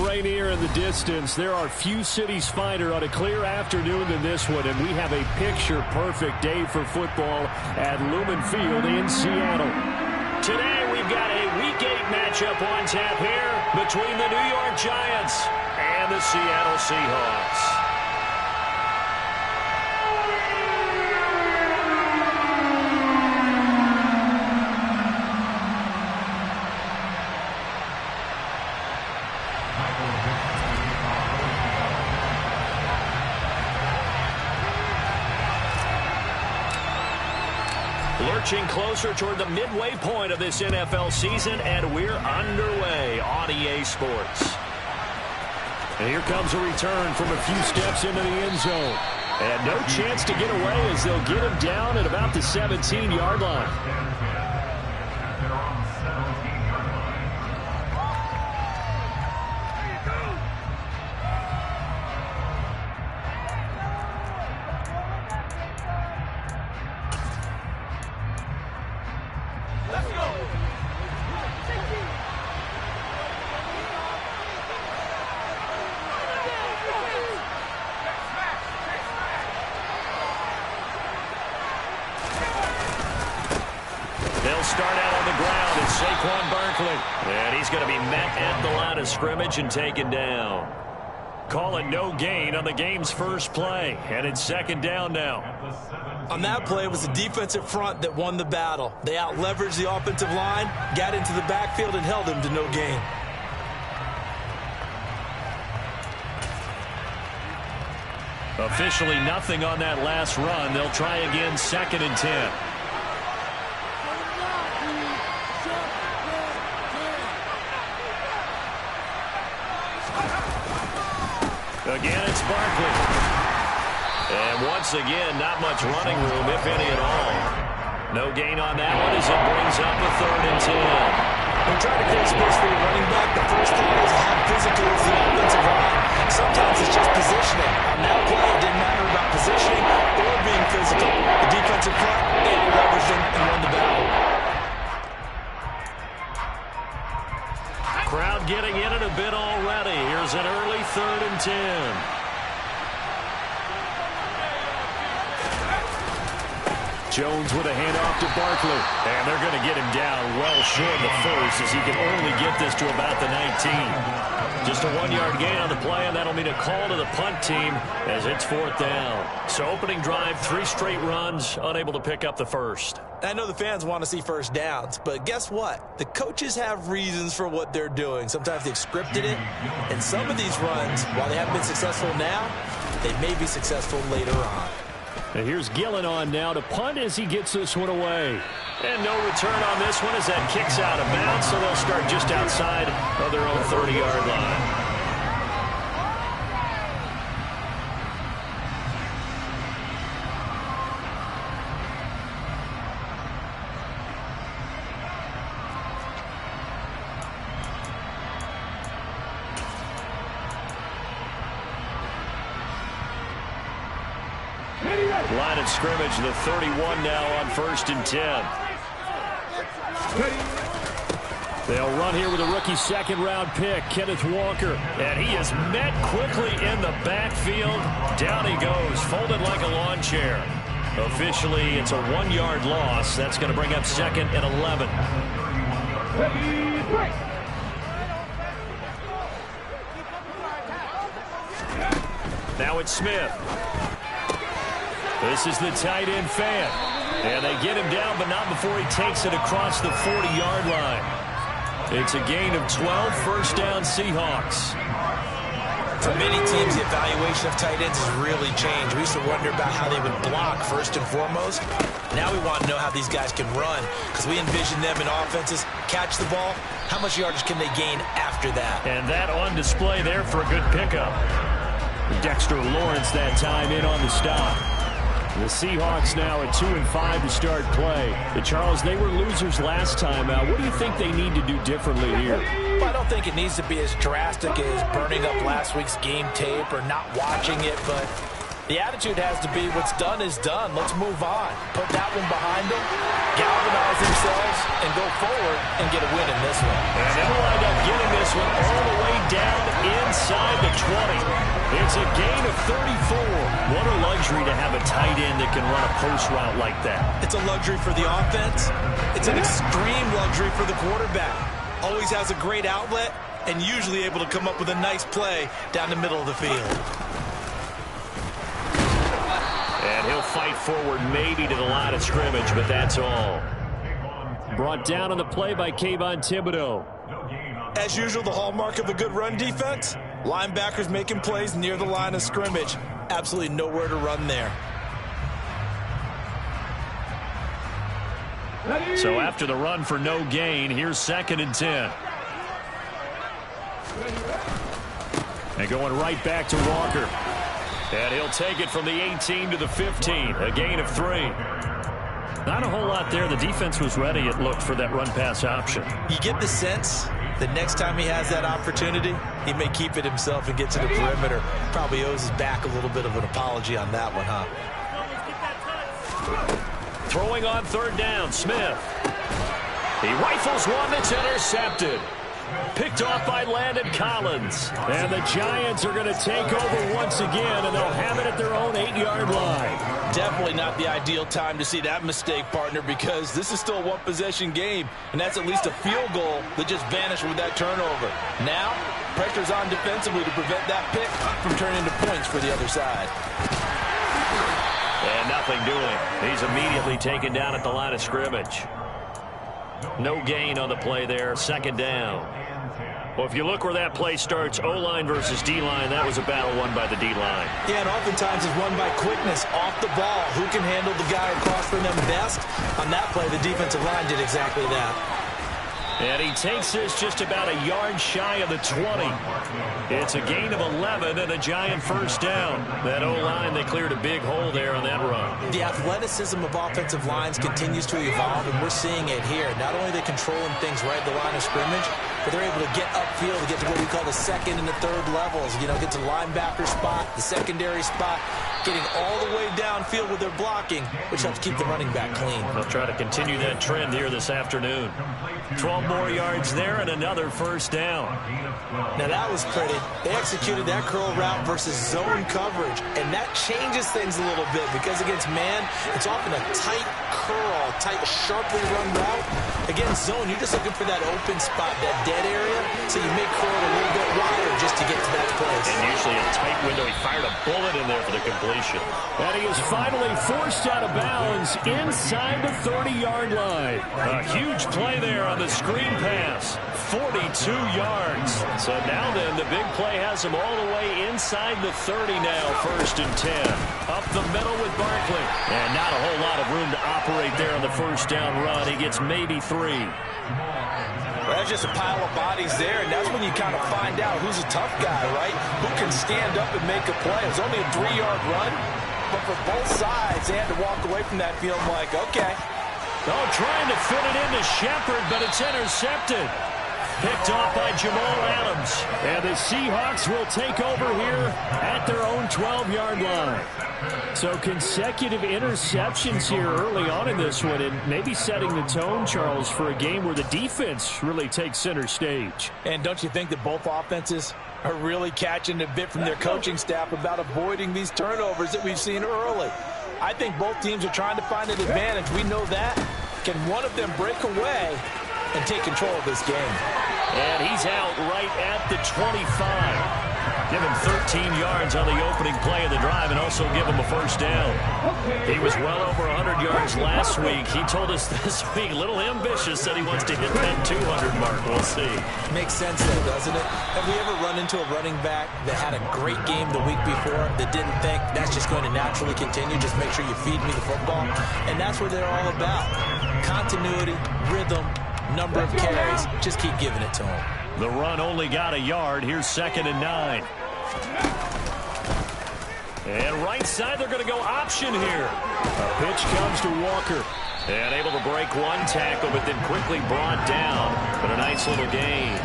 Rainier in the distance. There are few cities finer on a clear afternoon than this one, and we have a picture-perfect day for football at Lumen Field in Seattle. Today, we've got a Week 8 matchup on tap here between the New York Giants and the Seattle Seahawks. Lurching closer toward the midway point of this NFL season, and we're underway on EA Sports. And here comes a return from a few steps into the end zone. And no chance to get away as they'll get him down at about the 17-yard line. And he's going to be met at the line of scrimmage and taken down. Call it no gain on the game's first play. And it's second down now. On that play, it was the defensive front that won the battle. They out-leveraged the offensive line, got into the backfield, and held him to no gain. Officially nothing on that last run. They'll try again, 2nd and 10. Again, it's Barkley. And once again, not much running room, if any at all. No gain on that one as it brings up a 3rd and 10. When trying to create space for your running back, the first thing is how physical is the offensive line. Sometimes it's just positioning. On that play, it didn't matter about positioning or being physical. The defensive front, they leveraged him and won the battle. Crowd getting in it a bit already. Here's an early 3rd and 10. Jones with a handoff to Barkley. And they're going to get him down well short of the first as he can only get this to about the 19. Just a 1-yard gain on the play, and that'll mean a call to the punt team as it's 4th down. So opening drive, 3 straight runs, unable to pick up the first. I know the fans want to see first downs, but guess what? The coaches have reasons for what they're doing. Sometimes they've scripted it, and some of these runs, while they haven't been successful now, they may be successful later on. And here's Gillen on now to punt as he gets this one away. And no return on this one as that kicks out of bounds, so they'll start just outside of their own 30-yard line. Line of scrimmage, the 31 now on 1st and 10. They'll run here with a rookie 2nd-round pick, Kenneth Walker. And he is met quickly in the backfield. Down he goes, folded like a lawn chair. Officially, it's a 1-yard loss. That's going to bring up 2nd and 11. Now it's Smith. This is the tight end fan. And they get him down, but not before he takes it across the 40-yard line. It's a gain of 12, first down Seahawks. For many teams, the evaluation of tight ends has really changed. We used to wonder about how they would block first and foremost. Now we want to know how these guys can run because we envision them in offenses, catch the ball. How much yardage can they gain after that? And that on display there for a good pickup. Dexter Lawrence that time in on the stop. The Seahawks now at 2-5 to start play. Charles, they were losers last time out. What do you think they need to do differently here? Well, I don't think it needs to be as drastic as burning up last week's game tape or not watching it, but the attitude has to be what's done is done. Let's move on. Put that one behind them, galvanize themselves, and go forward and get a win in this one. And they'll wind up getting this one all the way down It's a gain of 34. What a luxury to have a tight end that can run a post route like that. It's a luxury for the offense. It's an extreme luxury for the quarterback. Always has a great outlet and usually able to come up with a nice play down the middle of the field. And he'll fight forward maybe to the line of scrimmage, but that's all. Brought down on the play by Kayvon Thibodeau. As usual, the hallmark of a good run defense, linebackers making plays near the line of scrimmage. Absolutely nowhere to run there. So after the run for no gain, here's 2nd and 10. And going right back to Walker. And he'll take it from the 18 to the 15, a gain of 3. Not a whole lot there. The defense was ready, it looked, for that run-pass option. You get the sense that next time he has that opportunity, he may keep it himself and get to the perimeter. Probably owes his back a little bit of an apology on that one, huh? Throwing on 3rd down, Smith. He rifles one that's intercepted. Picked off by Landon Collins. And the Giants are going to take over once again, and they'll have it at their own 8-yard line. Definitely not the ideal time to see that mistake, partner, because this is still a one-possession game, and that's at least a field goal that just vanished with that turnover. Now, pressure's on defensively to prevent that pick from turning into points for the other side. And nothing doing. He's immediately taken down at the line of scrimmage. No gain on the play there. 2nd down. Well, if you look where that play starts, O-line versus D-line, that was a battle won by the D-line. Yeah, and oftentimes it's won by quickness off the ball. Who can handle the guy across from them best? On that play, the defensive line did exactly that. And he takes this just about a yard shy of the 20. It's a gain of 11 and a Giant 1st down. That O-line, they cleared a big hole there on that run. The athleticism of offensive lines continues to evolve, and we're seeing it here. Not only are they controlling things right at the line of scrimmage, but they're able to get upfield to get to what we call the 2nd and the 3rd levels. You know, get to the linebacker spot, the secondary spot, getting all the way downfield with their blocking, which helps keep the running back clean. They'll try to continue that trend here this afternoon. 12 more yards there and another 1st down. Now that was pretty. They executed that curl route versus zone coverage, and that changes things a little bit because against man, it's often a tight curl, tight, sharply run route. Against zone, you're just looking for that open spot, that dead area, so you make curl a little bit wider just to get to that place. And usually a tight window. He fired a bullet in there for the completion. And he is finally forced out of bounds inside the 30-yard line. A huge play there on the screen pass. 42 yards. So now then, the big play has him all the way inside the 30 now, 1st and 10. Up the middle with Barkley. And not a whole lot of room to operate there on the 1st down run. He gets maybe 3. Well, that's just a pile of bodies there, and that's when you kind of find out who's a tough guy, right? Who can stand up and make a play. It's only a 3-yard run, but for both sides, they had to walk away from that feeling like, okay. Oh, trying to fit it into Shepard, but it's intercepted. Picked off by Jamal Adams. And the Seahawks will take over here at their own 12-yard line. So consecutive interceptions here early on in this one, and maybe setting the tone, Charles, for a game where the defense really takes center stage. And don't you think that both offenses are really catching a bit from their coaching staff about avoiding these turnovers that we've seen early? I think both teams are trying to find an advantage. We know that. Can one of them break away and take control of this game? And he's out right at the 25. Give him 13 yards on the opening play of the drive and also give him a 1st down. He was well over 100 yards last week. He told us this week, a little ambitious, said he wants to hit that 200 mark. We'll see. Makes sense, though, doesn't it? Have we ever run into a running back that had a great game the week before that didn't think that's just going to naturally continue? Just make sure you feed me the football. And that's what they're all about. Continuity, rhythm, number of carries. Just keep giving it to him. The run only got a yard. Here's 2nd and 9. And right side, they're going to go option here. A pitch comes to Walker. And able to break one tackle, but then quickly brought down. But a nice little gain.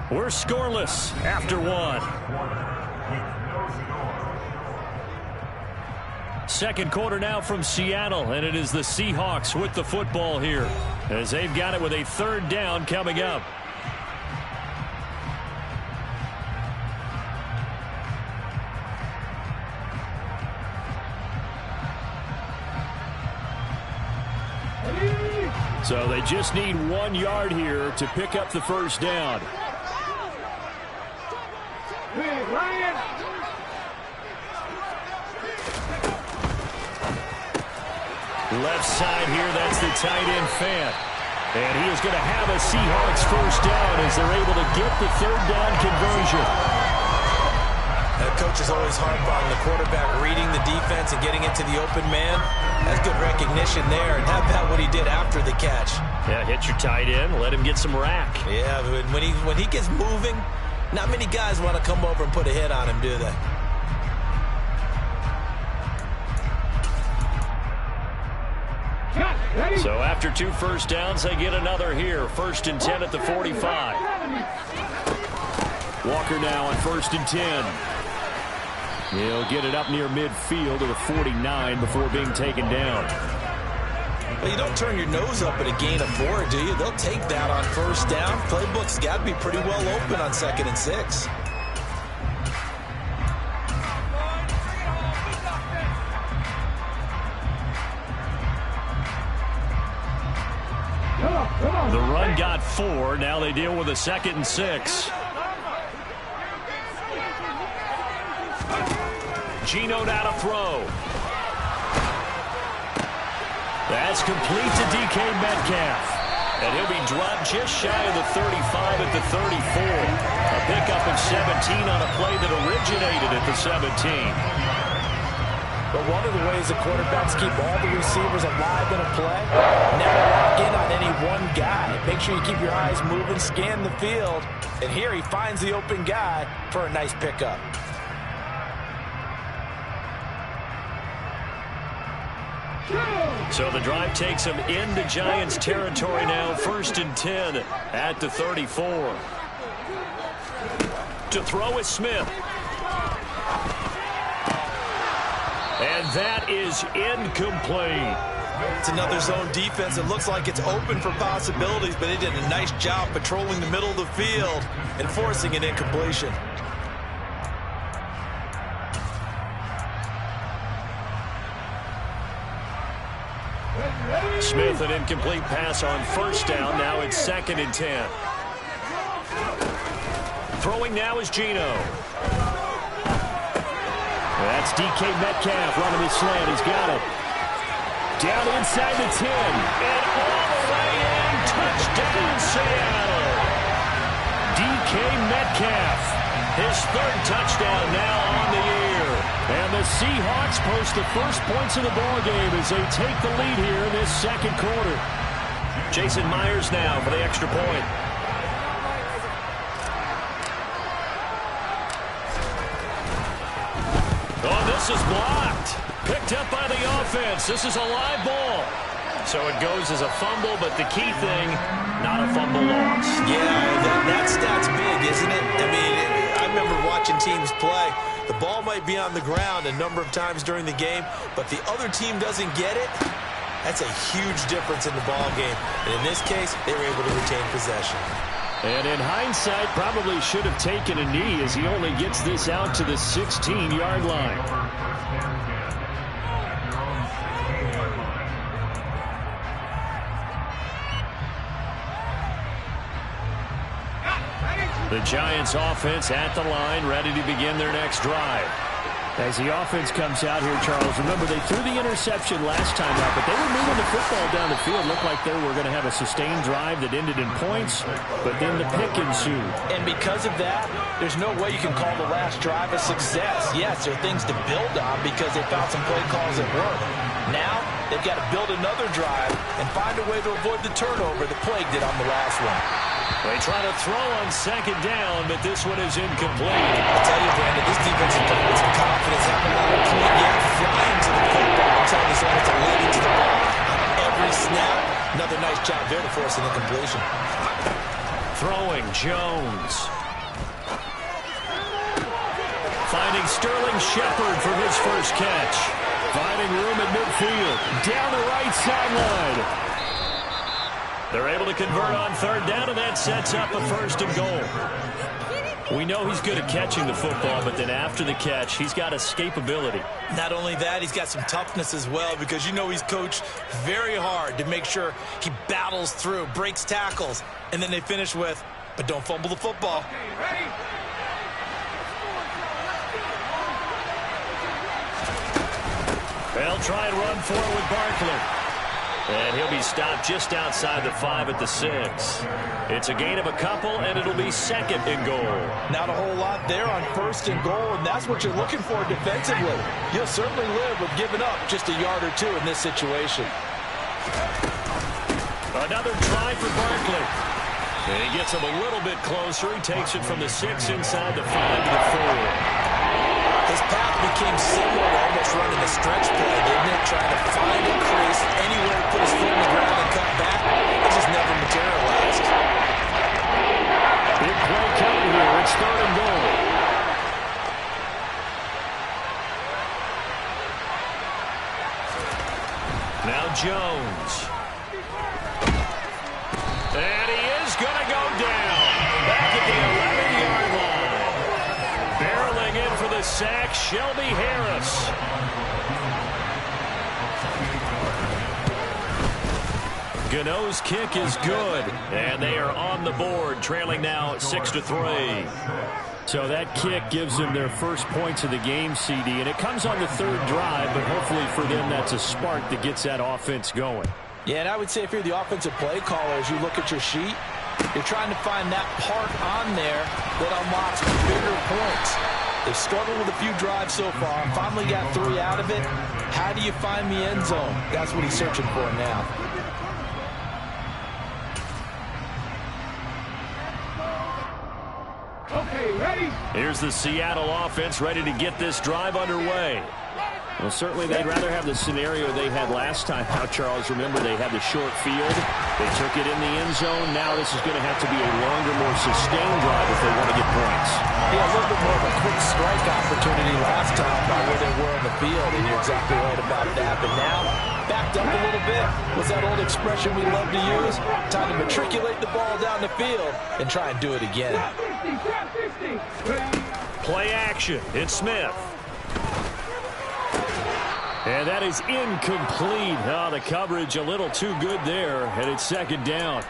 We're scoreless after one. Second quarter now from Seattle, and it is the Seahawks with the football here as they've got it with a third down coming up. So they just need 1 yard here to pick up the first down. Left side here, that's the tight end Fant. And he is going to have a Seahawks first down as they're able to get the third down conversion. The coach is always hard on the quarterback reading the defense and getting into the open man. That's good recognition there. And how about what he did after the catch? Yeah, hit your tight end, let him get some rack. Yeah, when he gets moving, not many guys want to come over and put a hit on him, do they? So after 2 first downs, they get another here. 1st and 10 at the 45. Walker now on 1st and 10. He'll get it up near midfield to the 49 before being taken down. Well, you don't turn your nose up at a gain of 4, do you? They'll take that on first down. Playbook's got to be pretty well open on 2nd and 6. The run got 4. Now they deal with a 2nd and 6. Geno now to throw. That's complete to DK Metcalf. And he'll be dropped just shy of the 35 at the 34. A pickup of 17 on a play that originated at the 17. But one of the ways the quarterbacks keep all the receivers alive in a play, never lock in on any one guy. Make sure you keep your eyes moving, scan the field. And here he finds the open guy for a nice pickup. So the drive takes him into Giants territory now. 1st and 10 at the 34. To throw is Smith. And that is incomplete. It's another zone defense. It looks like it's open for possibilities, but they did a nice job patrolling the middle of the field and forcing an incompletion. Smith, an incomplete pass on 1st down. Now it's 2nd and 10. Throwing now is Geno. That's DK Metcalf running his slant. He's got it. Down inside the 10. And all the way in. Touchdown, Seattle. DK Metcalf. His 3rd touchdown now on the year. And the Seahawks post the first points of the ballgame as they take the lead here in this 2nd quarter. Jason Myers now for the extra point. Oh, this is blocked. Picked up by the offense. This is a live ball. So it goes as a fumble, but the key thing, not a fumble loss. Yeah, that stat's big, isn't it? I mean, I remember watching teams play. The ball might be on the ground a number of times during the game, but the other team doesn't get it. That's a huge difference in the ball game. And in this case, they were able to retain possession. And in hindsight, probably should have taken a knee as he only gets this out to the 16-yard line. The Giants offense at the line, ready to begin their next drive. As the offense comes out here, Charles, remember they threw the interception last time out, but they were moving the football down the field. Looked like they were going to have a sustained drive that ended in points, but then the pick ensued. And because of that, there's no way you can call the last drive a success. Yes, there are things to build on because they found some play calls that work. Now, they've got to build another drive and find a way to avoid the turnover that plagued it on the last one. They try to throw on 2nd down, but this one is incomplete. I'll tell you, Brandon, this defense is playing with some confidence. Having a lot of point yet, flying to the football. I'm telling you, so it's a leading to the ball on every snap. Another nice job there to force an incompletion. Throwing, Jones. Finding Sterling Shepard for his first catch. Finding room at midfield. Down the right sideline. They're able to convert on third down, and that sets up a 1st and goal. We know he's good at catching the football, but then after the catch, he's got escapability. Not only that, he's got some toughness as well, because you know he's coached very hard to make sure he battles through, breaks tackles, and then they finish with, but don't fumble the football. They'll try and run forward with Barkley. And he'll be stopped just outside the 5 at the 6. It's a gain of a couple, and it'll be 2nd and goal. Not a whole lot there on 1st and goal, and that's what you're looking for defensively. You'll certainly live with giving up just a yard or 2 in this situation. Another try for Barkley. And he gets him a little bit closer. He takes it from the 6 inside the 5 to the 4. His path became similar to almost running a stretch play, didn't it? Trying to find a crease, anywhere to put his foot in the ground and cut back. It just never materialized. Big play coming here. It's 3rd and goal. Now Jones. And he is going to go down. Back at the 11-yard line. Barreling in for the sack, Shelby Harris. Gano's kick is good, and they are on the board, trailing now 6-3. So that kick gives them their first points of the game, CD, and it comes on the 3rd drive, but hopefully for them that's a spark that gets that offense going. Yeah, and I would say if you're the offensive play caller, as you look at your sheet, you're trying to find that part on there that unlocks bigger points. They've struggled with a few drives so far. Finally got 3 out of it. How do you find the end zone? That's what he's searching for now. Okay, ready? Here's the Seattle offense ready to get this drive underway. Well, certainly they'd rather have the scenario they had last time out, Charles. Remember, they had the short field. They took it in the end zone. Now this is going to have to be a longer, more sustained drive if they want to get points. Yeah, a little bit more of a quick strike opportunity last time by where they were on the field, and you're exactly right about that. But now, backed up a little bit. What's that old expression we love to use? Time to matriculate the ball down the field and try and do it again. Play action. It's Smith. And that is incomplete. Oh, the coverage a little too good there, and it's 2nd down.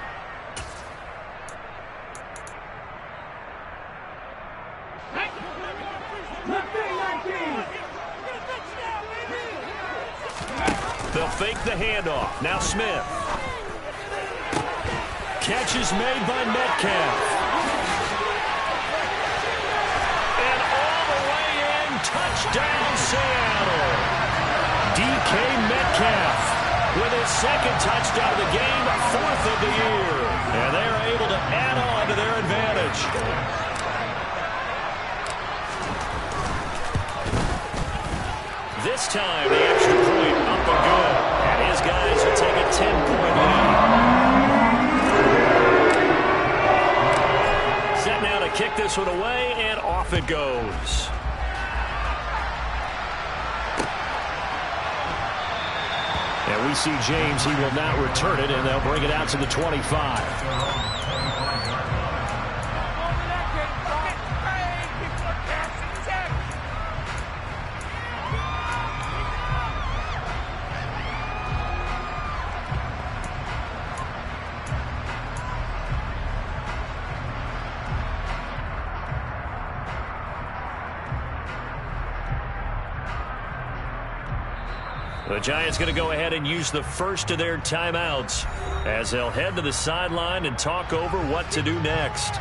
They'll fake the handoff. Now Smith. Catch is made by Metcalf. And all the way in, touchdown Seattle. DK Metcalf with his 2nd touchdown of the game, 4th of the year. And they're able to add on to their advantage. This time, the extra point up and good. And his guys will take a 10-point lead. Set now to kick this one away, and off it goes. And we see James, he will not return it, and they'll bring it out to the 25. The Giants going to go ahead and use the first of their timeouts as they'll head to the sideline and talk over what to do next.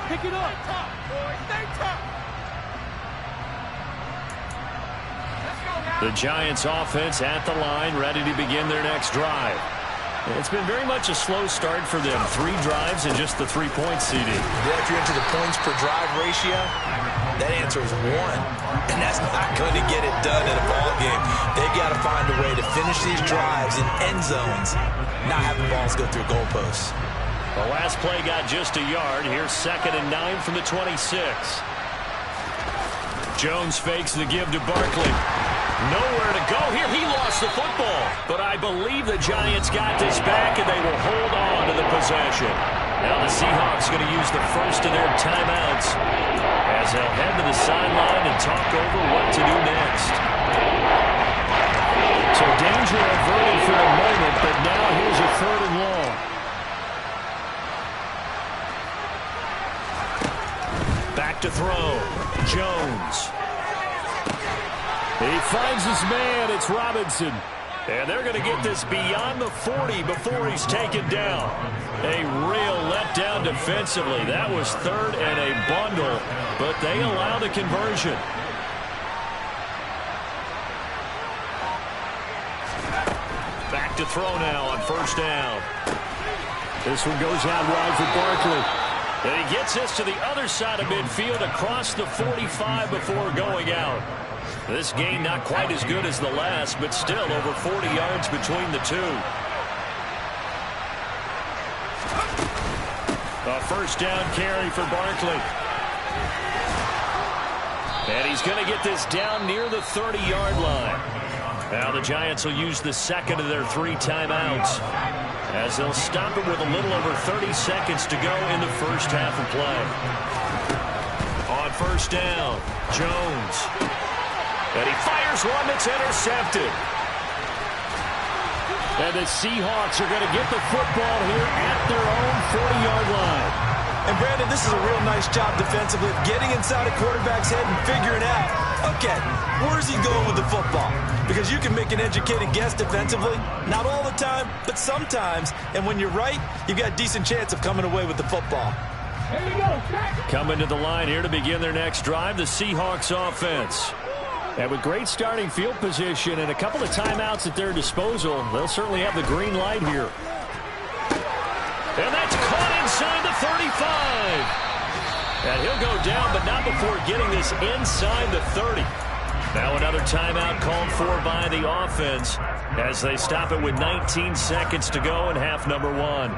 Pick it up. Stay tough. The Giants offense at the line, ready to begin their next drive. It's been very much a slow start for them. 3 drives and just the 3 points, CD. Yeah, if you're into the points per drive ratio, That answer is 1. And that's not going to get it done in a ball game. They've got to find a way to finish these drives in end zones, not having balls go through goalposts. The last play got just a yard. Here's 2nd and 9 from the 26. Jones fakes the give to Barkley. Nowhere to go here. He lost the football. But I believe the Giants got this back, and they will hold on to the possession. Now the Seahawks going to use the first of their timeouts as they'll head to the sideline and talk over what to do next. So danger averted for the moment, but now here's a 3rd and long. Back to throw. Jones. He finds his man. It's Robinson. And they're going to get this beyond the 40 before he's taken down. A real letdown defensively. That was 3rd and a bundle, but they allow the conversion. Back to throw now on 1st down. This one goes out wide for Barkley. And he gets this to the other side of midfield across the 45 before going out. This gain not quite as good as the last, but still over 40 yards between the two. A 1st down carry for Barkley. And he's going to get this down near the 30-yard line. Now the Giants will use the 2nd of their 3 timeouts, as they'll stop it with a little over 30 seconds to go in the first half of play. On 1st down, Jones. And he fires one that's intercepted. And the Seahawks are going to get the football here at their own 40-yard line. And Brandon, this is a real nice job defensively of getting inside a quarterback's head and figuring out, okay, where's he going with the football? Because you can make an educated guess defensively, not all the time, but sometimes. And when you're right, you've got a decent chance of coming away with the football. Here we go. Coming to the line here to begin their next drive, the Seahawks offense. And with great starting field position and a couple of timeouts at their disposal, they'll certainly have the green light here. And that's caught inside the 35. And he'll go down, but not before getting this inside the 30. Now another timeout called for by the offense as they stop it with 19 seconds to go in half number 1.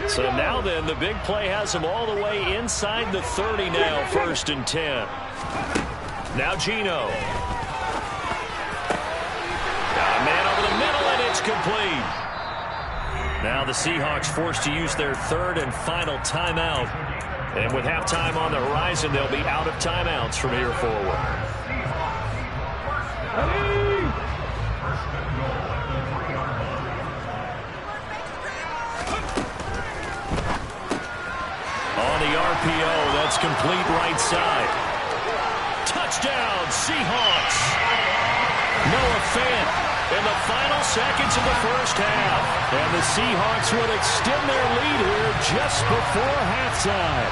So now then, the big play has him all the way inside the 30 now, 1st and 10. Now Geno. Got a man over the middle, and it's complete. Now the Seahawks forced to use their 3rd and final timeout. And with halftime on the horizon, they'll be out of timeouts from here forward. RPO, that's complete right side. Touchdown, Seahawks. Noah Fant in the final seconds of the first half. And the Seahawks would extend their lead here just before halftime.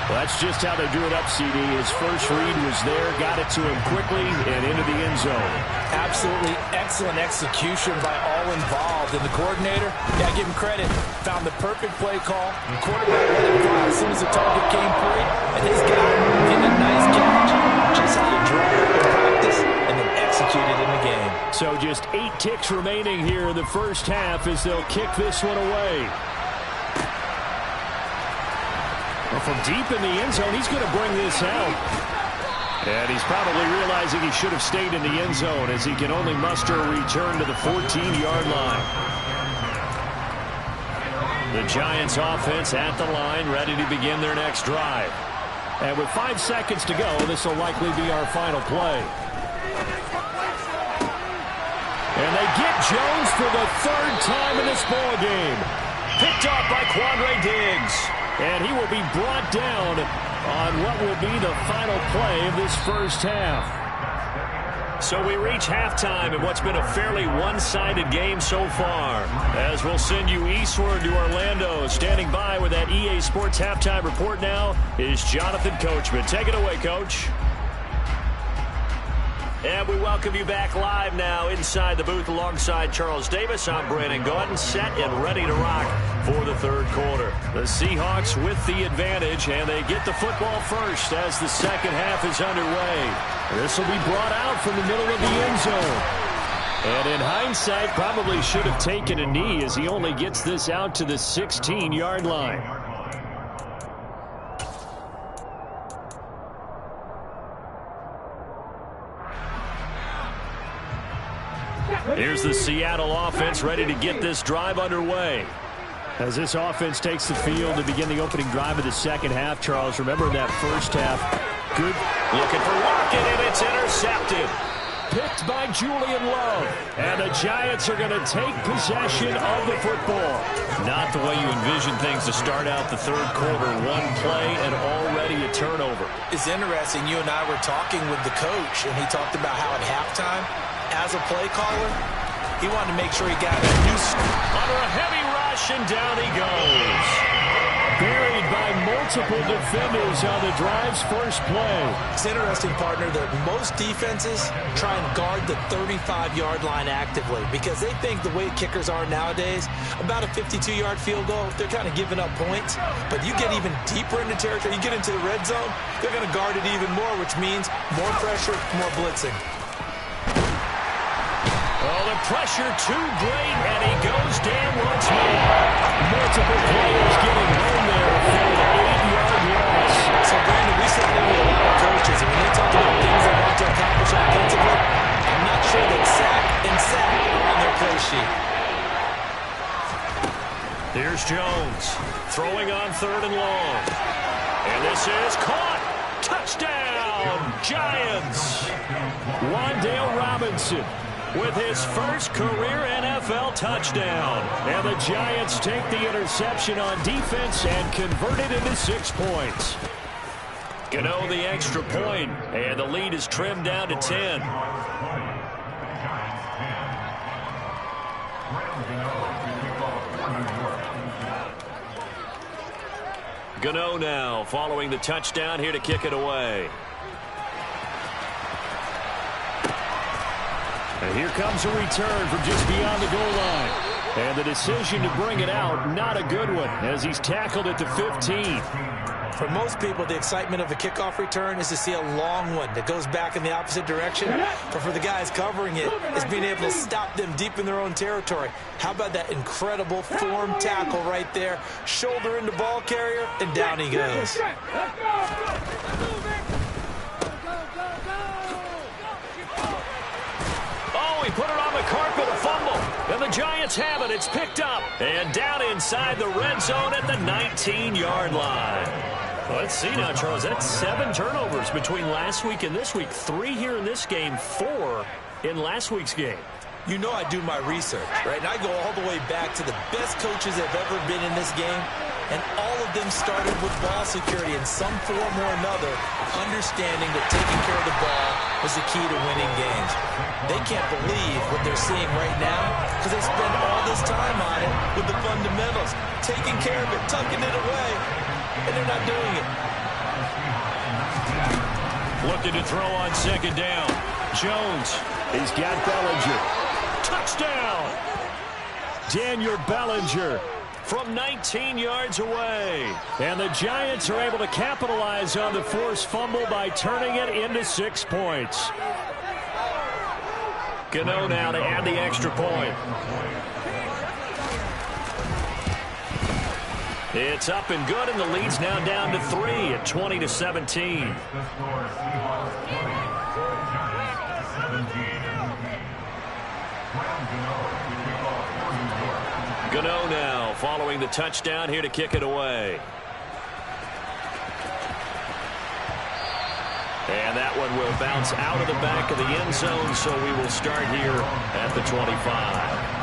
Well, that's just how they drew it up, CD. His first read was there, got it to him quickly, and into the end zone. Absolutely excellent execution by all involved. And the coordinator, yeah, give him credit, found the perfect play call. The quarterback let it fly as soon as the target came free, and his guy did a nice catch. Just how you draw it in practice and then execute it in the game. So just 8 ticks remaining here in the first half as they'll kick this one away. Well, from deep in the end zone, he's going to bring this out. And he's probably realizing he should have stayed in the end zone as he can only muster a return to the 14-yard line. The Giants offense at the line, ready to begin their next drive. And with 5 seconds to go, this will likely be our final play. And they get Jones for the 3rd time in this ball game. Picked off by Quandre Diggs. And he will be brought down on what will be the final play of this first half. So we reach halftime in what's been a fairly one-sided game so far. As we'll send you eastward to Orlando. Standing by with that EA Sports Halftime Report now is Jonathan Coachman. Take it away, Coach. And we welcome you back live now inside the booth alongside Charles Davis. I'm Brandon Gaudin, set and ready to rock for the third quarter. The Seahawks with the advantage, and they get the football first as the second half is underway. This will be brought out from the middle of the end zone. And in hindsight, probably should have taken a knee as he only gets this out to the 16-yard line. Here's the Seattle offense ready to get this drive underway. As this offense takes the field to begin the opening drive of the second half, Charles, remember that first half. Good. Looking for Lockett, and it's intercepted. Picked by Julian Love. And the Giants are going to take possession of the football. Not the way you envision things to start out the third quarter. One play and already a turnover. It's interesting. You and I were talking with the coach, and he talked about how at halftime, as a play caller, he wanted to make sure he got a new under a heavy rush, and down he goes. Buried by multiple defenders on the drive's first play. It's interesting, partner, that most defenses try and guard the 35-yard line actively because they think the way kickers are nowadays, about a 52-yard field goal, they're kind of giving up points. But you get even deeper into territory, you get into the red zone, they're going to guard it even more, which means more pressure, more blitzing. Oh, the pressure too great, and he goes down once more. Multiple players getting home there for an 8-yard loss. So, Brandon, we sit there with a lot of coaches, and when they talk about things they want to accomplish offensively, I'm not sure that sack and sack are on their play sheet. Here's Jones throwing on third and long. And this is caught. Touchdown, Giants. Wan'Dale Robinson with his first career NFL touchdown. And the Giants take the interception on defense and convert it into 6 points. Gano the extra point, and the lead is trimmed down to 10. Gano now following the touchdown here to kick it away. And here comes a return from just beyond the goal line. And the decision to bring it out, not a good one, as he's tackled at the 15. For most people, the excitement of a kickoff return is to see a long one that goes back in the opposite direction. But for the guys covering it, it's being able to stop them deep in their own territory. How about that incredible form tackle right there? Shoulder into ball carrier, and down he goes. He put it on the carpet, a fumble. And the Giants have it. It's picked up. And down inside the red zone at the 19-yard line. Well, let's see now, Charles. That's 7 turnovers between last week and this week. 3 here in this game, 4 in last week's game. You know I do my research, right? And I go all the way back to the best coaches that have ever been in this game. And all of them started with ball security in some form or another, understanding that taking care of the ball was the key to winning games. They can't believe what they're seeing right now because they spend all this time on it with the fundamentals, taking care of it, tucking it away, and they're not doing it. Looking to throw on second down. Jones, he's got Bellinger. Touchdown! Daniel Bellinger from 19 yards away. And the Giants are able to capitalize on the forced fumble by turning it into 6 points. Gano now to add the extra point. It's up and good, and the lead's now down to 3 at 20-17. Gano now following the touchdown here to kick it away. And that one will bounce out of the back of the end zone, so we will start here at the 25.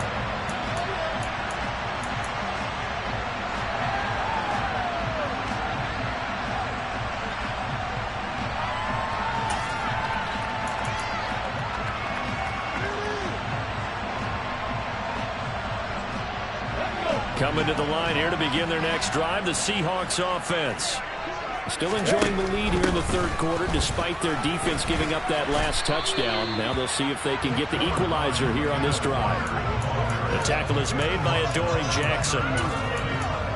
Coming to the line here to begin their next drive, the Seahawks offense. Still enjoying the lead here in the third quarter despite their defense giving up that last touchdown. Now they'll see if they can get the equalizer here on this drive. The tackle is made by Adoree Jackson.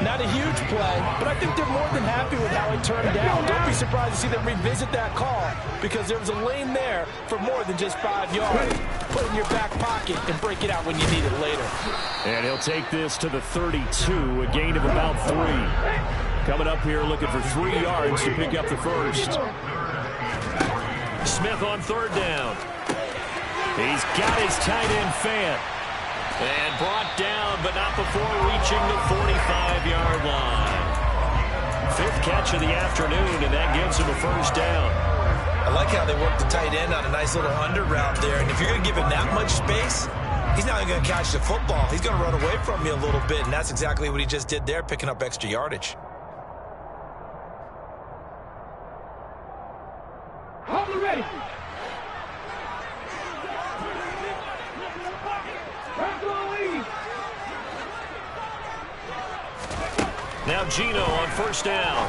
Not a huge play, but I think they're more than happy with how it turned out. Don't be surprised to see them revisit that call because there was a lane there for more than just 5 yards. Put it in your back pocket and break it out when you need it later. And he'll take this to the 32, a gain of about 3. Coming up here looking for 3 yards to pick up the first. Smith on third down. He's got his tight end Fant. And brought down, but not before reaching the 45-yard line. 5th catch of the afternoon, and that gives him a first down. I like how they work the tight end on a nice little under route there. And if you're going to give him that much space, he's not going to catch the football. He's going to run away from you a little bit, and that's exactly what he just did there, picking up extra yardage. Hold it ready. Now Gino on first down.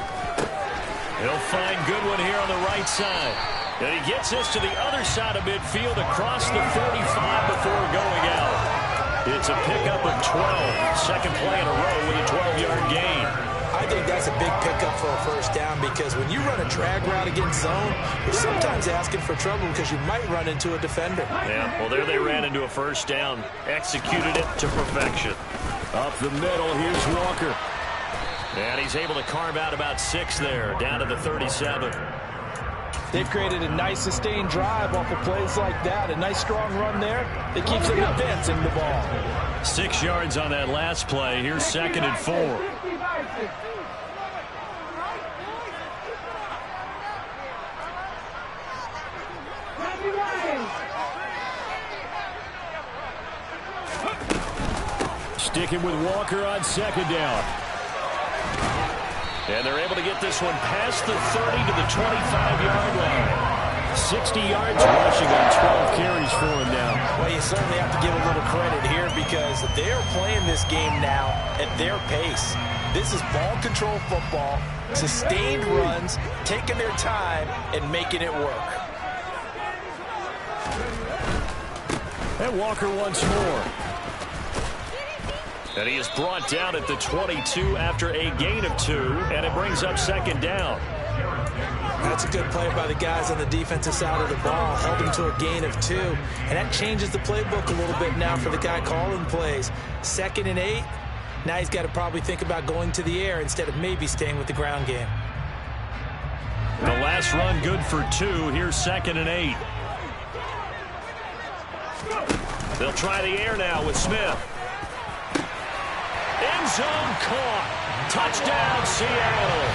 He'll find Goodwin here on the right side. And he gets this to the other side of midfield across the 45 before going out. It's a pickup of 12. Second play in a row with a 12-yard gain. I think that's a big pickup for a first down because when you run a drag route against zone, you're sometimes asking for trouble because you might run into a defender. Yeah, well, there they ran into a first down. Executed it to perfection. Up the middle, here's Walker. And he's able to carve out about 6 there, down to the 37. They've created a nice sustained drive off of plays like that. A nice strong run there that keeps them advancing the ball. 6 yards on that last play. Here's 2nd and 4. Sticking with Walker on 2nd down. And they're able to get this one past the 30 to the 25-yard line. 60 yards rushing on 12 carries for him now. Well, you certainly have to give a little credit here because they're playing this game now at their pace. This is ball control football, sustained runs, taking their time, and making it work. And Walker once more. And he is brought down at the 22 after a gain of 2, and it brings up 2nd down. That's a good play by the guys on the defensive side of the ball. Held him to a gain of 2, and that changes the playbook a little bit now for the guy calling plays. 2nd and 8, now he's got to probably think about going to the air instead of maybe staying with the ground game. The last run good for 2. Here's 2nd and 8. They'll try the air now with Smith. End zone caught. Touchdown, Seattle.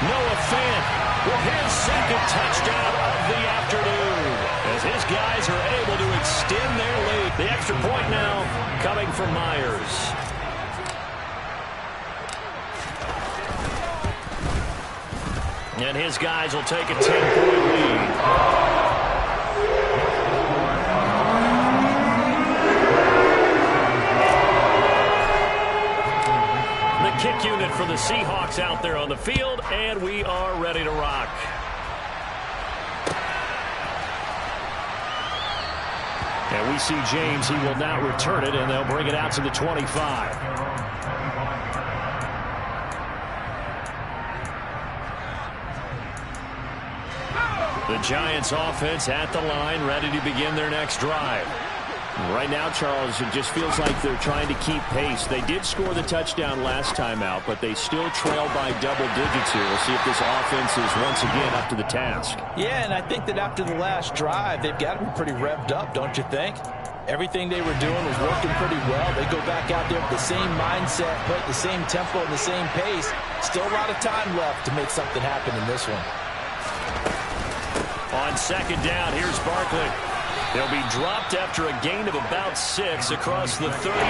Noah Fant with his 2nd touchdown of the afternoon as his guys are able to extend their lead. The extra point now coming from Myers. And his guys will take a 10-point lead. Kick unit for the Seahawks out there on the field, and we are ready to rock. And we see James. He will not return it, and they'll bring it out to the 25. The Giants offense at the line, ready to begin their next drive. Right now, Charles, it just feels like they're trying to keep pace. They did score the touchdown last time out, but they still trail by double digits here. We'll see if this offense is once again up to the task. Yeah, and I think that after the last drive, they've got to be pretty revved up, don't you think? Everything they were doing was working pretty well. They go back out there with the same mindset, put the same tempo and the same pace. Still a lot of time left to make something happen in this one. On 2nd down, here's Barkley. They'll be dropped after a gain of about 6 across the 30 to the 31.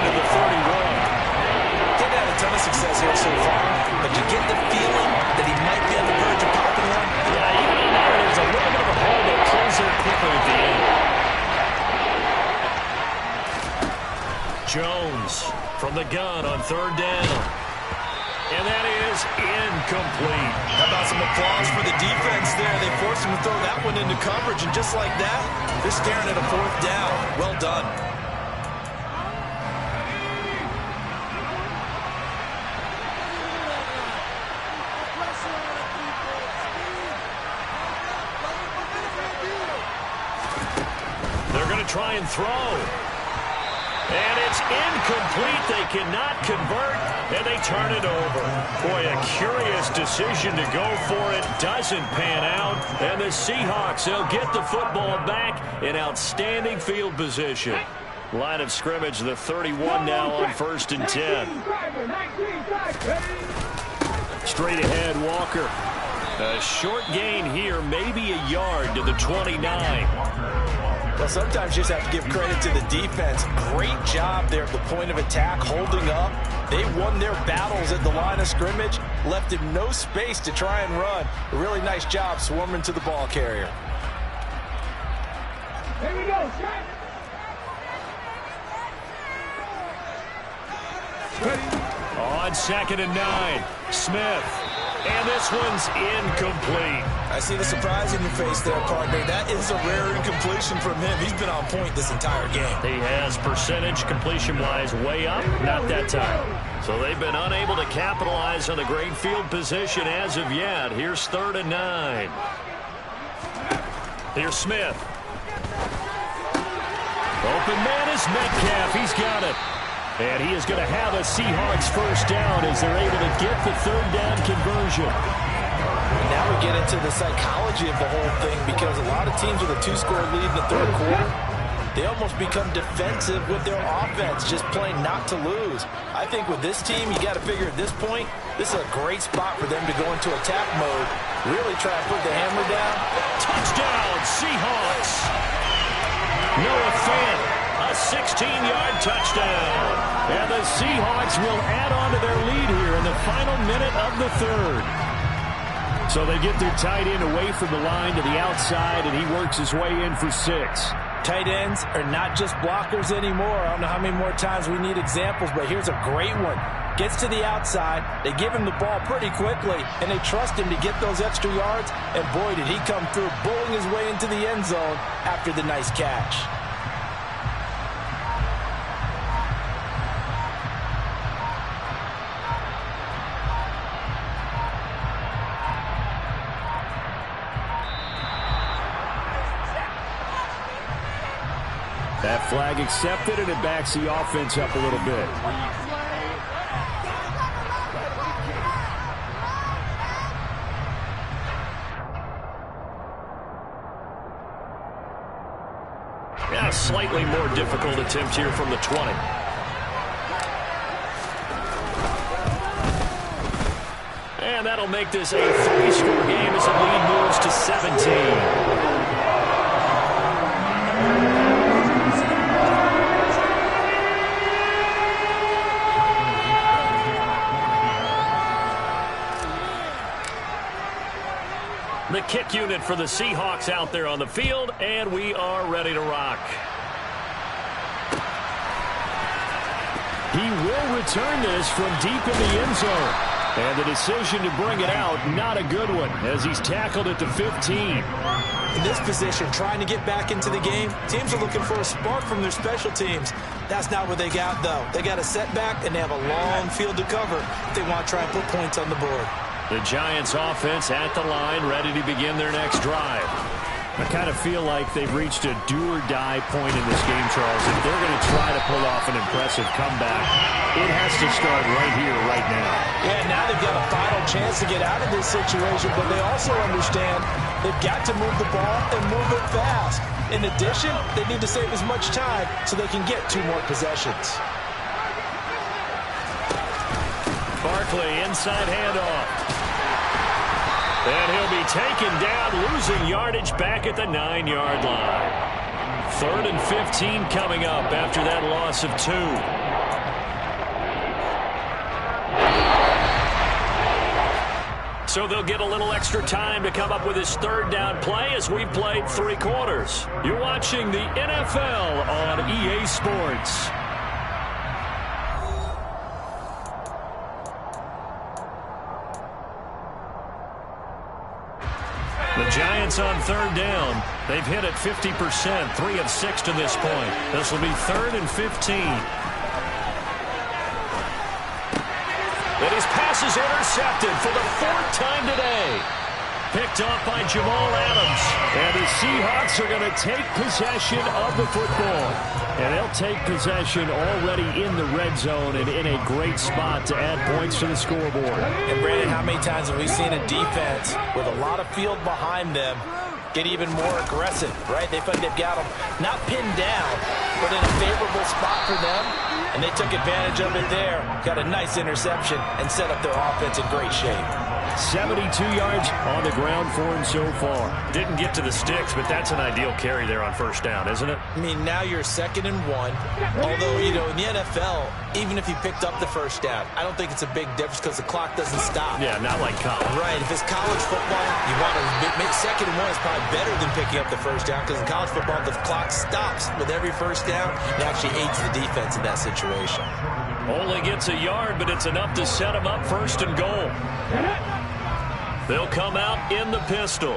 They've had a ton of success here so far, but you get the feeling that he might be on the verge of popping one. Yeah, even in there, there's a little bit of a hole that closes it quickly at the end. Jones from the gun on 3rd down. And that is incomplete. How about some applause for the defense there? They forced him to throw that one into coverage, and just like that, they're staring at a 4th down. Well done. They're going to try and throw. And it's incomplete. They cannot convert, and they turn it over. Boy, a curious decision to go for it. Doesn't pan out. And the Seahawks, they'll get the football back in outstanding field position. Line of scrimmage, the 31 now on 1st and 10. Straight ahead, Walker. A short gain here, maybe a yard to the 29. Well, sometimes you just have to give credit to the defense. Great job there at the point of attack, holding up. They won their battles at the line of scrimmage, left him no space to try and run. A really nice job swarming to the ball carrier. Here we go. On 2nd and 9, Smith. And this one's incomplete. I see the surprise in your face there, partner. That is a rare incompletion from him. He's been on point this entire game. He has percentage completion-wise way up, not that time. So they've been unable to capitalize on the great field position as of yet. Here's 3rd and 9. Here's Smith. Open man is Metcalf. He's got it. And he is going to have a Seahawks 1st down as they're able to get the 3rd down conversion. And now we get into the psychology of the whole thing, because a lot of teams with a 2-score lead in the 3rd quarter, they almost become defensive with their offense, just playing not to lose. I think with this team, you got to figure at this point, this is a great spot for them to go into attack mode, really try to put the hammer down. Touchdown, Seahawks! Noah Fant, a 16-yard touchdown. And the Seahawks will add on to their lead here in the final minute of the 3rd. So they get their tight end away from the line to the outside, and he works his way in for 6. Tight ends are not just blockers anymore. I don't know how many more times we need examples, but here's a great one. Gets to the outside, they give him the ball pretty quickly, and they trust him to get those extra yards, and boy, did he come through, bowling his way into the end zone after the nice catch. That flag accepted, and it backs the offense up a little bit. Yeah, slightly more difficult attempt here from the 20. And that'll make this a 3-score game as the lead moves to 17. The kick unit for the Seahawks out there on the field, and we are ready to rock. He will return this from deep in the end zone. And the decision to bring it out, not a good one, as he's tackled at the 15. In this position, trying to get back into the game, teams are looking for a spark from their special teams. That's not what they got, though. They got a setback, and they have a long field to cover if they want to try and put points on the board. The Giants offense at the line, ready to begin their next drive. I kind of feel like they've reached a do-or-die point in this game, Charles. If they're going to try to pull off an impressive comeback, it has to start right here, right now. Yeah, now they've got a final chance to get out of this situation, but they also understand they've got to move the ball and move it fast. In addition, they need to save as much time so they can get 2 more possessions. Barkley, inside handoff. And he'll be taken down, losing yardage back at the 9-yard line. 3rd and 15 coming up after that loss of 2. So they'll get a little extra time to come up with his 3rd down play as we've played 3 quarters. You're watching the NFL on EA Sports. The Giants on third down. They've hit it 50%, 3 of 6 to this point. This will be 3rd and 15. And his pass is intercepted for the 4th time today. Picked off by Jamal Adams. And the Seahawks are going to take possession of the football. And they'll take possession already in the red zone and in a great spot to add points to the scoreboard. And Brandon, how many times have we seen a defense with a lot of field behind them get even more aggressive, right? They feel like they've got them not pinned down, but in a favorable spot for them. And they took advantage of it there. Got a nice interception and set up their offense in great shape. 72 yards on the ground for him so far. Didn't get to the sticks, but that's an ideal carry there on first down, isn't it? I mean, now you're 2nd and 1. Although, you know, in the NFL, even if you picked up the first down, I don't think it's a big difference because the clock doesn't stop. Yeah, not like college. Right. If it's college football, you want to make 2nd and 1 is probably better than picking up the first down because in college football, the clock stops with every first down. It actually aids the defense in that situation. Only gets a yard, but it's enough to set him up 1st and goal. They'll come out in the pistol.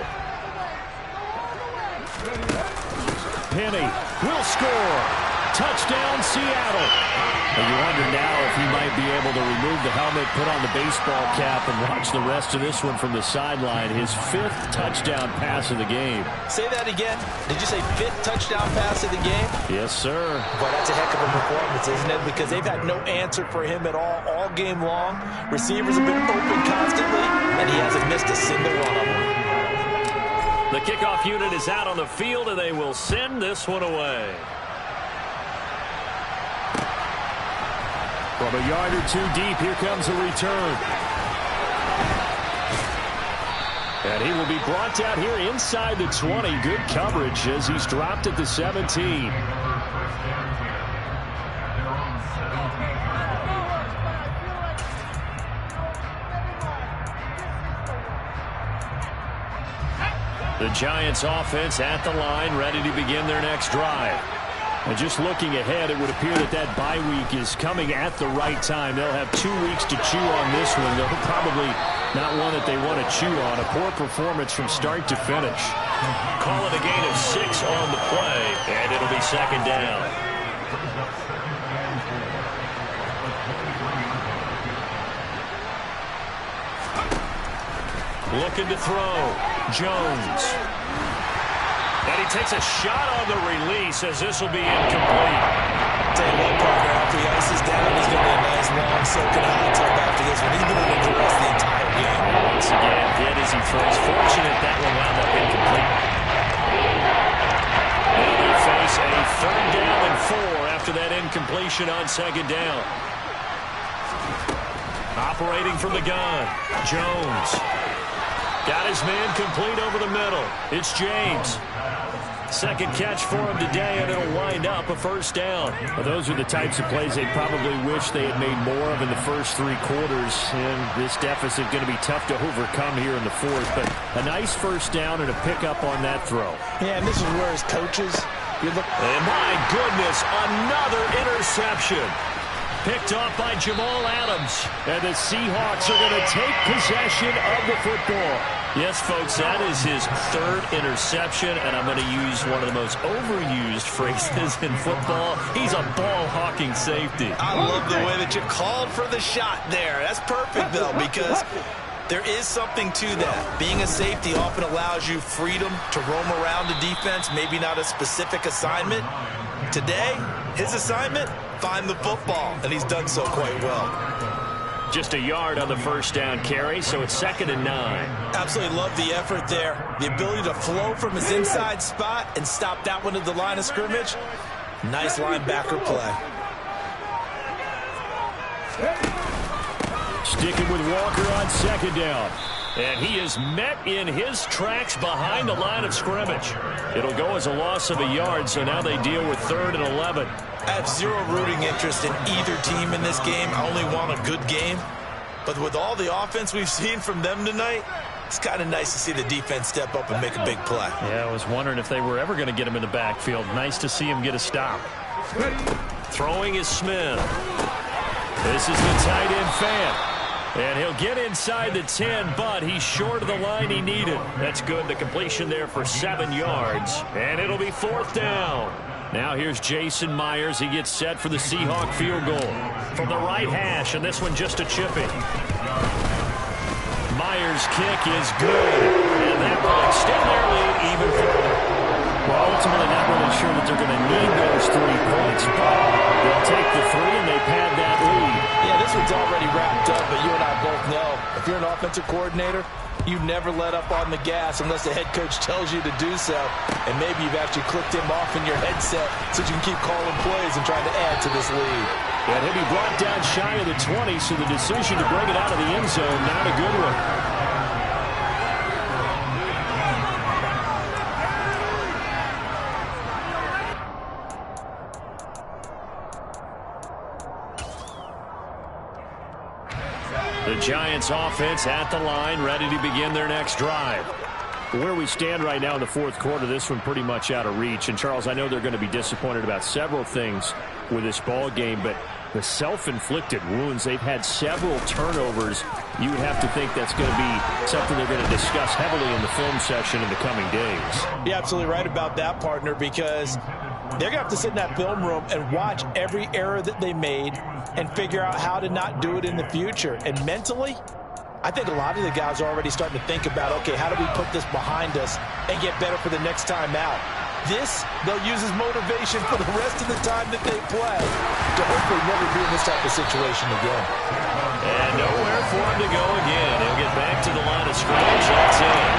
Penny will score. Touchdown, Seattle. And you wonder now if he might be able to remove the helmet, put on the baseball cap, and watch the rest of this one from the sideline. His 5th touchdown pass of the game. Say that again. Did you say 5th touchdown pass of the game? Yes, sir. Well, that's a heck of a performance, isn't it? Because they've had no answer for him at all game long. Receivers have been open constantly, and he hasn't missed a single one of them. The kickoff unit is out on the field, and they will send this one away. From a yard or 2 deep, here comes a return. And he will be brought out here inside the 20. Good coverage as he's dropped at the 17. The Giants offense at the line, ready to begin their next drive. And just looking ahead, it would appear that bye week is coming at the right time. They'll have 2 weeks to chew on this one. They'll probably not one that they want to chew on. A poor performance from start to finish. Call it a gain of 6 on the play, and it'll be 2nd down. Looking to throw. Jones. And he takes a shot on the release as this will be incomplete. Tell you what, partner, after he ices down, he's going to be a nice, long, soaking hot tub after this one. He's going to the rest of the entire game. Once again, did as he throws. Fortunate that one wound up incomplete. And they face a 3rd down and 4 after that incompletion on 2nd down. Operating from the gun, Jones. Got his man complete over the middle. It's James. 2nd catch for him today, and it'll wind up a 1st down. Well, those are the types of plays they probably wish they had made more of in the first 3 quarters. And this deficit going to be tough to overcome here in the 4th. But a nice 1st down and a pickup on that throw. Yeah, and this is where his coaches... And my goodness, another interception. Picked off by Jamal Adams. And the Seahawks are going to take possession of the football. Yes, folks, that is his 3rd interception, and I'm going to use one of the most overused phrases in football. He's a ball-hawking safety. I love the way that you called for the shot there. That's perfect, though, because there is something to that. Being a safety often allows you freedom to roam around the defense, maybe not a specific assignment. Today, his assignment, find the football, and he's done so quite well. Just a yard on the 1st down carry, so it's 2nd and 9. Absolutely love the effort there. The ability to flow from his inside spot and stop that one at the line of scrimmage. Nice linebacker play. Sticking with Walker on 2nd down. And he is met in his tracks behind the line of scrimmage. It'll go as a loss of a yard, so now they deal with 3rd and 11. I have zero rooting interest in either team in this game. I only want a good game. But with all the offense we've seen from them tonight, it's kind of nice to see the defense step up and make a big play. Yeah, I was wondering if they were ever going to get him in the backfield. Nice to see him get a stop. Throwing is Smith. This is the tight end Fan. And he'll get inside the 10, but he's short of the line he needed. That's good. The completion there for 7 yards. And it'll be 4th down. Now here's Jason Myers. He gets set for the Seahawk field goal from the right hash, and this one just a chipping. Myers' kick is good, and that will extend their lead even further. Well, ultimately not really sure that they're going to need those 3 points, but they'll take the 3 and they pad that lead. Yeah, this one's already wrapped up, but you and I both know if you're an offensive coordinator, you never let up on the gas unless the head coach tells you to do so. And maybe you've actually clicked him off in your headset so you can keep calling plays and trying to add to this lead. And he'll be brought down shy of the 20, so the decision to bring it out of the end zone, not a good one. The Giants offense at the line, ready to begin their next drive. Where we stand right now in the 4th quarter, this one pretty much out of reach. And, Charles, I know they're going to be disappointed about several things with this ball game, but the self-inflicted wounds, they've had several turnovers. You would have to think that's going to be something they're going to discuss heavily in the film session in the coming days. You're absolutely right about that, partner, because they're going to have to sit in that film room and watch every error that they made and figure out how to not do it in the future. And mentally, I think a lot of the guys are already starting to think about, okay, how do we put this behind us and get better for the next time out? This, they'll use as motivation for the rest of the time that they play to hopefully never be in this type of situation again. And nowhere for him to go again. He'll get back to the line of scrimmage. That's it.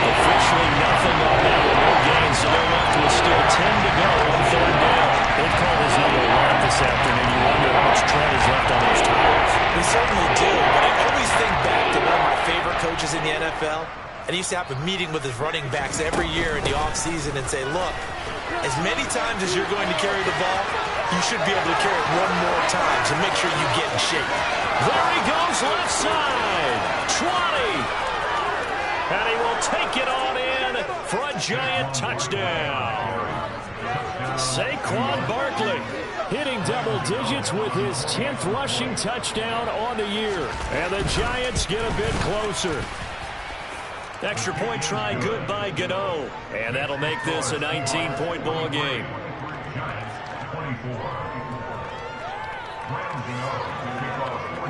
Officially nothing on that one. No gain, so they're left with still 10 to go on 3rd down. They've called his number a lot this afternoon. You wonder how much tread is left on those tires. We certainly do, but I always think back to one of my favorite coaches in the NFL. And he used to have a meeting with his running backs every year in the offseason and say, look, as many times as you're going to carry the ball, you should be able to carry it one more time, so make sure you get in shape. There he goes, left side. 20. And he will take it on in for a Giant touchdown. Saquon Barkley hitting double digits with his 10th rushing touchdown on the year. And the Giants get a bit closer. Extra point try good by Gano. And that'll make this a 19-point ball game.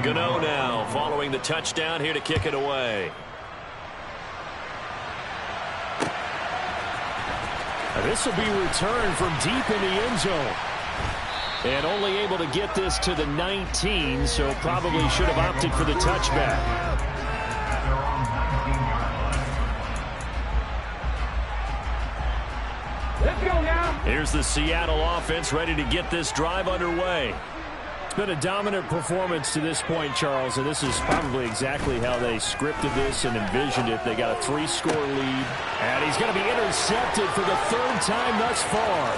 Gano now following the touchdown here to kick it away. This will be returned from deep in the end zone. And only able to get this to the 19, so probably should have opted for the touchback. Let's go now. Here's the Seattle offense ready to get this drive underway. It's been a dominant performance to this point, Charles, and this is probably exactly how they scripted this and envisioned it. They got a 3-score lead, and he's going to be intercepted for the 3rd time thus far.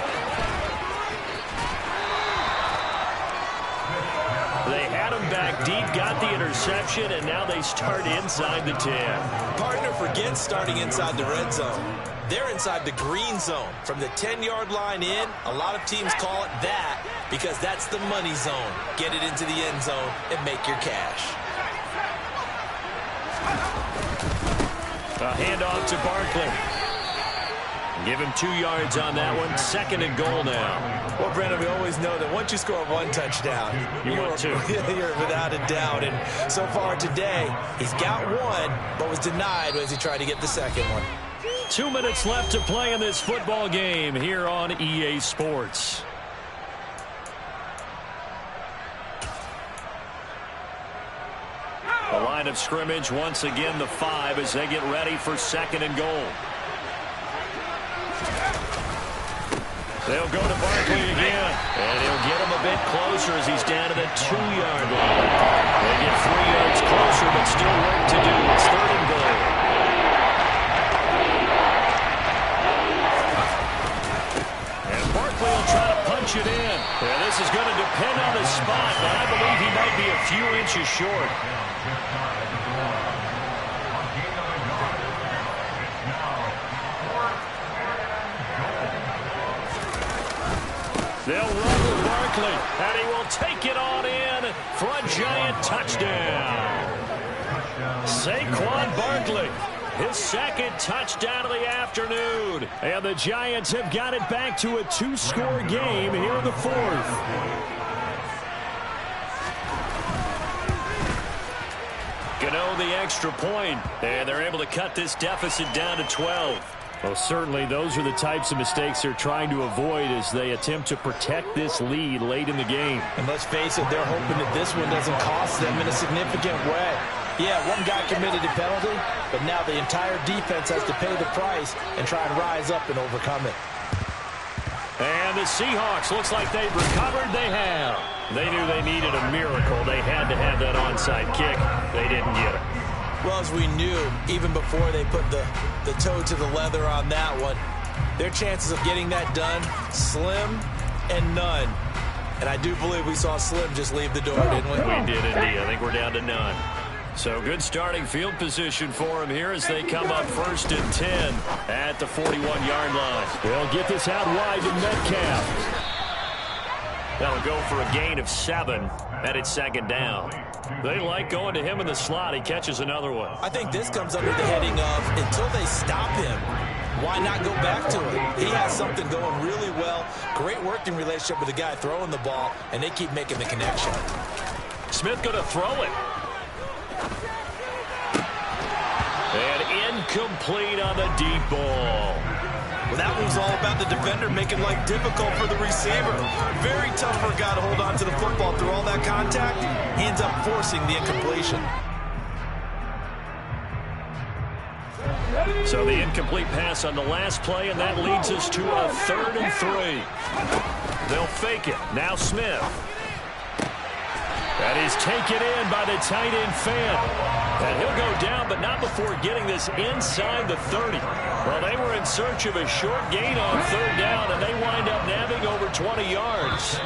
They had him back deep, got the interception, and now they start inside the 10. Partner, forget starting inside the red zone. They're inside the green zone. From the 10-yard line in, a lot of teams call it that because that's the money zone. Get it into the end zone and make your cash. A handoff to Barkley. Give him 2 yards on that one. 2nd and goal now. Well, Brandon, we always know that once you score 1 touchdown, You want 2. You're without a doubt. And so far today, he's got 1, but was denied as he tried to get the 2nd one. 2 minutes left to play in this football game here on EA Sports. The line of scrimmage, once again, the 5 as they get ready for 2nd and goal. They'll go to Barkley again, and he'll get him a bit closer as he's down to the 2-yard line. They get 3 yards closer, but still work to do. It's 3rd and goal. And Barkley will try to punch it in. And this is going to depend on the spot, but I believe he might be a few inches short. They'll run with Barkley. Barkley, and he will take it on in for a Giant touchdown. Saquon Barkley, his second touchdown of the afternoon. And the Giants have got it back to a 2-score game here in the fourth. Gano the extra point, and they're able to cut this deficit down to 12. Well, certainly those are the types of mistakes they're trying to avoid as they attempt to protect this lead late in the game. And let's face it, they're hoping that this one doesn't cost them in a significant way. Yeah, one guy committed a penalty, but now the entire defense has to pay the price and try and rise up and overcome it. And the Seahawks, looks like they've recovered. They have. They knew they needed a miracle. They had to have that onside kick. They didn't get it. Well, as we knew, even before they put the toe to the leather on that one, their chances of getting that done, slim and none. And I do believe we saw Slim just leave the door, didn't we? We did indeed. I think we're down to none. So good starting field position for him here as they come up 1st and 10 at the 41-yard line. They'll get this out wide to Metcalf. That'll go for a gain of 7, and it's 2nd down. They like going to him in the slot. He catches another one. I think this comes under the heading of until they stop him, why not go back to it? He has something going really well. Great working relationship with the guy throwing the ball, and they keep making the connection. Smith going to throw it. And incomplete on the deep ball. Well, that was all about the defender making life difficult for the receiver. Very tough for a guy to hold on to the football through all that contact. He ends up forcing the incompletion. So the incomplete pass on the last play, and that leads us to a 3rd and 3. They'll fake it. Now Smith. That is taken in by the tight end Fan. And he'll go down, but not before getting this inside the 30. Well, they were in search of a short gain on 3rd down, and they wind up nabbing over 20 yards.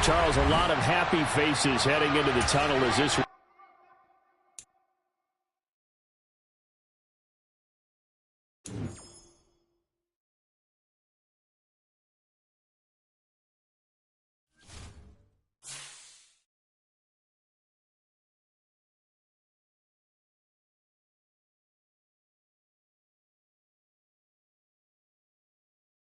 Charles, a lot of happy faces heading into the tunnel as this